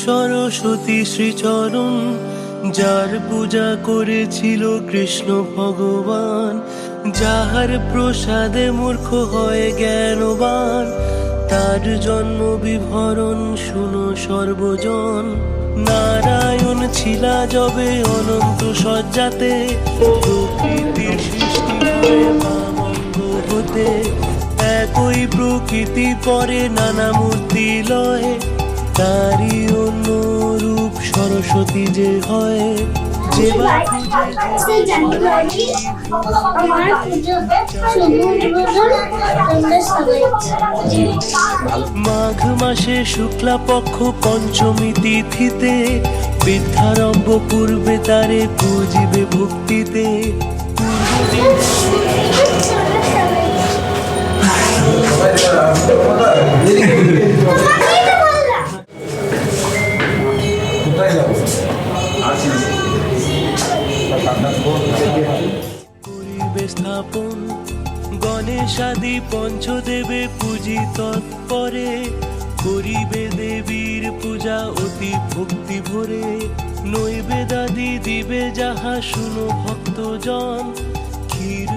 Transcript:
সরস্বতী শ্রীচরণ, যার পূজা করেছিল কৃষ্ণ ভগবান, যাহার প্রসাদে মূর্খ হয় জ্ঞানবান, তার জন্ম বিভরণ শুনো সর্বজন। নারায়ণ ছিলা যবে অনন্ত সজ্জাতে, প্রকৃতির সৃষ্টি হয় বামঙ্গ হতে, একই প্রকৃতি পরে নানা মূর্তি লয়, তারই অন্য রূপ সরস্বতী যে হয়। যে মাঘ মাসে শুক্লা পক্ষ পঞ্চমী তিথিতে, বিদ্যারম্ভ পূর্বে তারে পুজিবে ভক্তিতে। করিবে স্থাপন গণেশাদি পঞ্চদেবে পূজি তৎপরে, করিবে দেবীর পূজা অতি ভক্তি ভরে। নৈবেদ্যাদি দিবে যাহা শুনো ভক্তজন, ক্ষীর